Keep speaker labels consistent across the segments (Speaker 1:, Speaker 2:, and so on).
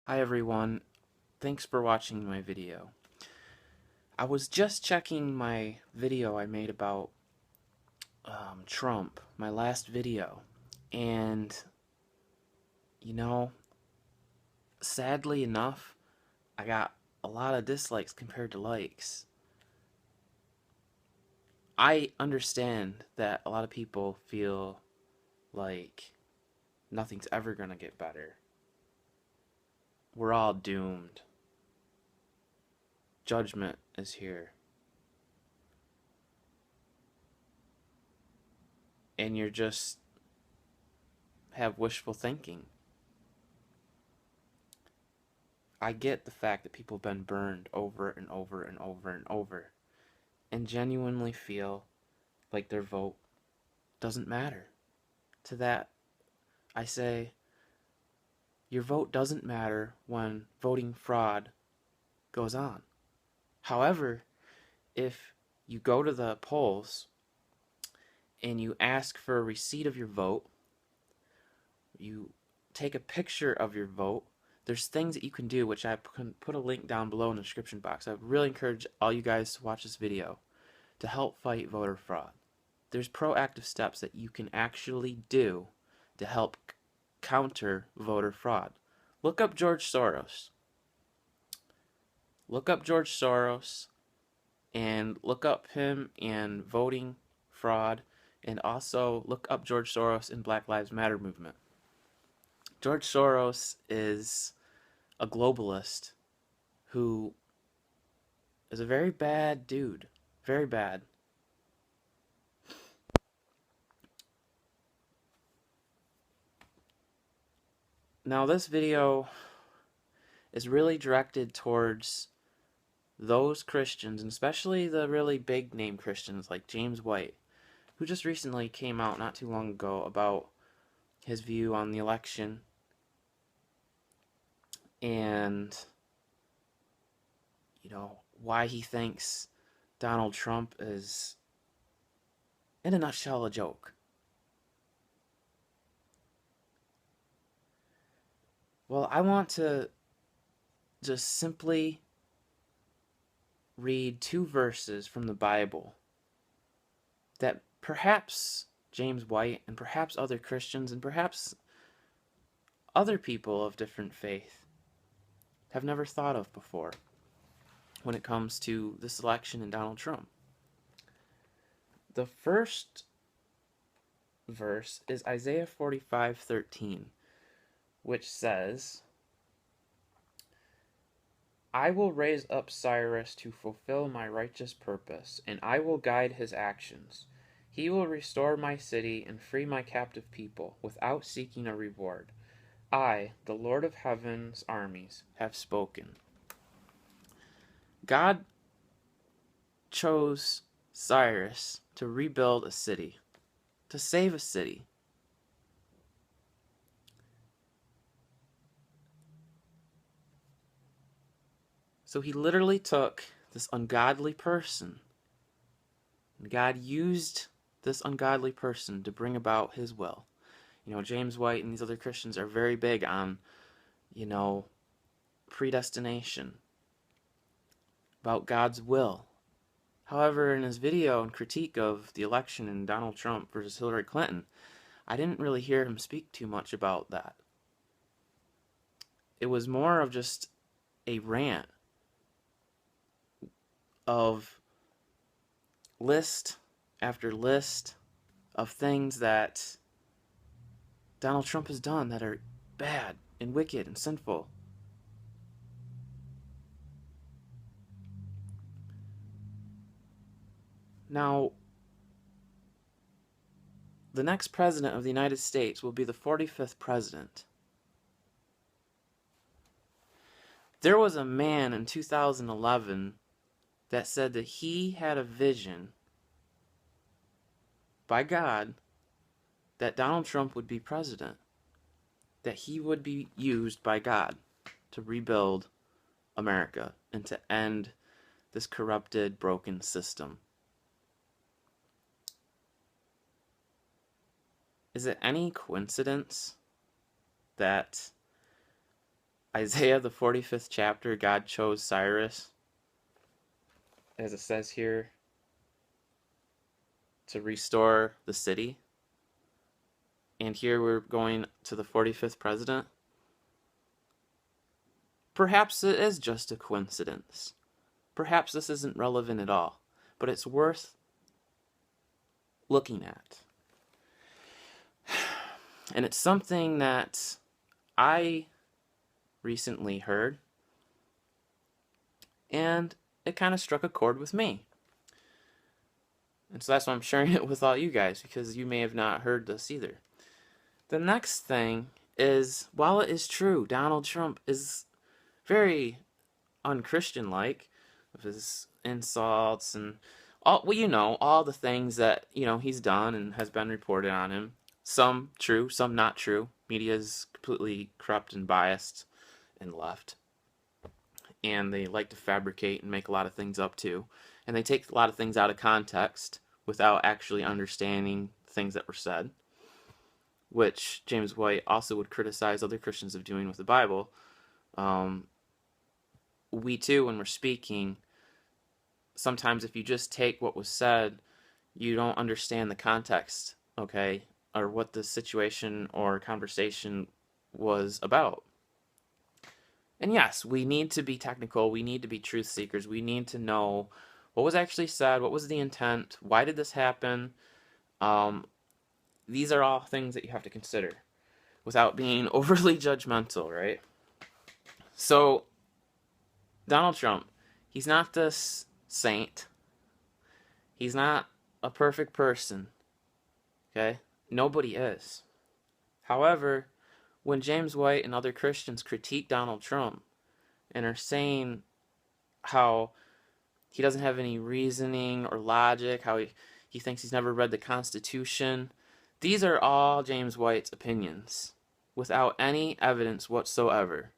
Speaker 1: Hi everyone, thanks for watching my video. I was just checking my video I made about Trump, my last video, and you know, sadly enough, I got a lot of dislikes compared to likes. I understand that a lot of people feel like nothing's ever gonna get better. We're all doomed. Judgment is here. And you're just have wishful thinking. I get the fact that people have been burned over and over and over and over and genuinely feel like their vote doesn't matter. To that, I say, your vote doesn't matter when voting fraud goes on. However, if you go to the polls and you ask for a receipt of your vote, you take a picture of your vote, there's things that you can do, which I can put a link down below in the description box. I really encourage all you guys to watch this video to help fight voter fraud. There's proactive steps that you can actually do to help counter voter fraud. Look up George Soros. Look up George Soros and look up him and voting fraud, and also look up George Soros and Black Lives Matter movement. George Soros is a globalist who is a very bad dude. Very bad. Now this video is really directed towards those Christians, and especially the really big name Christians like James White, who just recently came out not too long ago about his view on the election and, why he thinks Donald Trump is, in a nutshell, a joke. Well, I want to just simply read two verses from the Bible that perhaps James White and perhaps other Christians and perhaps other people of different faith have never thought of before when it comes to this election and Donald Trump. The first verse is Isaiah 45:13, which says, I will raise up Cyrus to fulfill my righteous purpose, and I will guide his actions. He will restore my city and free my captive people without seeking a reward. I, the Lord of heaven's armies, have spoken. God chose Cyrus to rebuild a city, to save a city. So he literally took this ungodly person, and God used this ungodly person to bring about his will. James White and these other Christians are very big on, predestination, about God's will. However, in his video and critique of the election in Donald Trump versus Hillary Clinton, I didn't really hear him speak too much about that. It was more of just a rant of list after list of things that Donald Trump has done that are bad and wicked and sinful. Now, the next president of the United States will be the 45th president. There was a man in 2011 that said that he had a vision by God that Donald Trump would be president, that he would be used by God to rebuild America and to end this corrupted, broken system. Is it any coincidence that Isaiah, the 45th chapter, God chose Cyrus, as it says here, to restore the city. And here we're going to the 45th president. Perhaps it is just a coincidence. Perhaps this isn't relevant at all, but it's worth looking at. And it's something that I recently heard, and it kind of struck a chord with me. And so that's why I'm sharing it with all you guys, because you may have not heard this either. The next thing is, while it is true, Donald Trump is very unchristian-like, with his insults and all, well, you know, all the things that, you know, he's done and has been reported on him. Some true, some not true. Media is completely corrupt and biased and left. And they like to fabricate and make a lot of things up too. And they take a lot of things out of context without actually understanding things that were said, which James White also would criticize other Christians of doing with the Bible. We too, when we're speaking, sometimes if you just take what was said, you don't understand the context, okay, or what the situation or conversation was about. And yes, we need to be technical, we need to be truth seekers, we need to know what was actually said, what was the intent, why did this happen. These are all things that you have to consider without being overly judgmental, right? So, Donald Trump, he's not this saint. He's not a perfect person, okay? Nobody is. However, when James White and other Christians critique Donald Trump and are saying how he doesn't have any reasoning or logic, how he thinks he's never read the Constitution, these are all James White's opinions without any evidence whatsoever.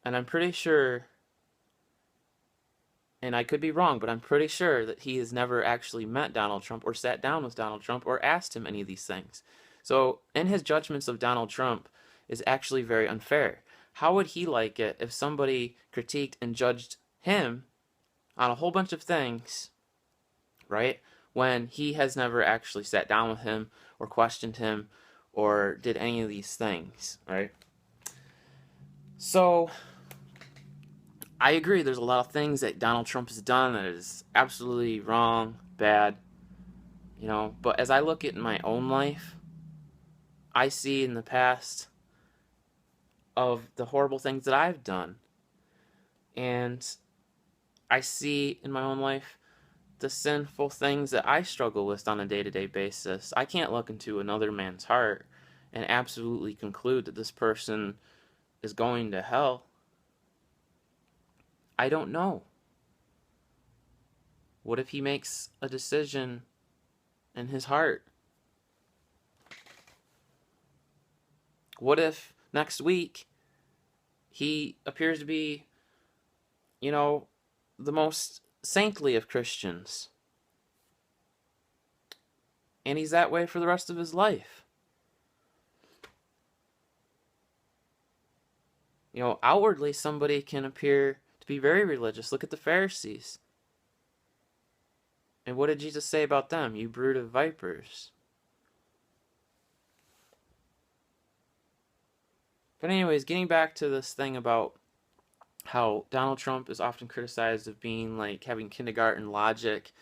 Speaker 1: And I'm pretty sure, and I could be wrong, but I'm pretty sure that he has never actually met Donald Trump or sat down with Donald Trump or asked him any of these things. So, in his judgments of Donald Trump is actually very unfair. How would he like it if somebody critiqued and judged him on a whole bunch of things, right, when he has never actually sat down with him or questioned him or did any of these things, right? So, I agree, there's a lot of things that Donald Trump has done that is absolutely wrong, bad, you know, but as I look at my own life, I see in the past of the horrible things that I've done, and I see in my own life the sinful things that I struggle with on a day-to-day basis. I can't look into another man's heart and absolutely conclude that this person is going to hell. I don't know. What if he makes a decision in his heart? What if next week he appears to be, you know, the most saintly of Christians, and he's that way for the rest of his life? You know, outwardly somebody can appear to be very religious. Look at the Pharisees. And what did Jesus say about them? You brood of vipers. But anyways, getting back to this thing about how Donald Trump is often criticized of being like having kindergarten logic,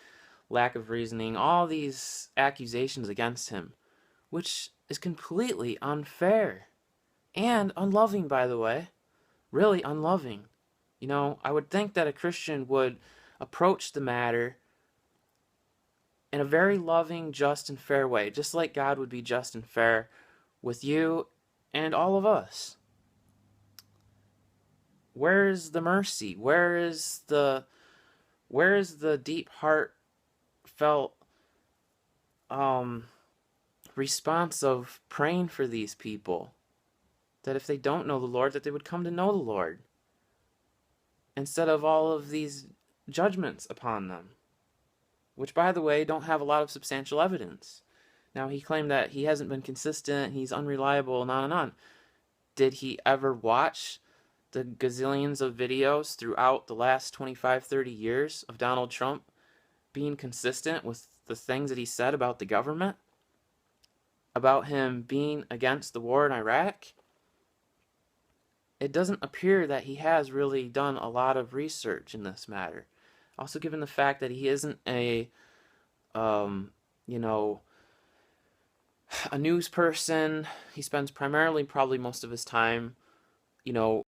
Speaker 1: lack of reasoning, all these accusations against him, which is completely unfair and unloving, by the way. Really unloving. You know, I would think that a Christian would approach the matter in a very loving, just, and fair way, just like God would be just and fair with you and all of us. Where is the mercy? Where is the deep heartfelt response of praying for these people, that if they don't know the Lord, that they would come to know the Lord, instead of all of these judgments upon them, which, by the way, don't have a lot of substantial evidence. Now, he claimed that he hasn't been consistent, he's unreliable, and on and on. Did he ever watch the gazillions of videos throughout the last 25, 30 years of Donald Trump being consistent with the things that he said about the government, about him being against the war in Iraq, it doesn't appear that he has really done a lot of research in this matter. Also, given the fact that he isn't you know, a news person, he spends primarily probably most of his time, you know,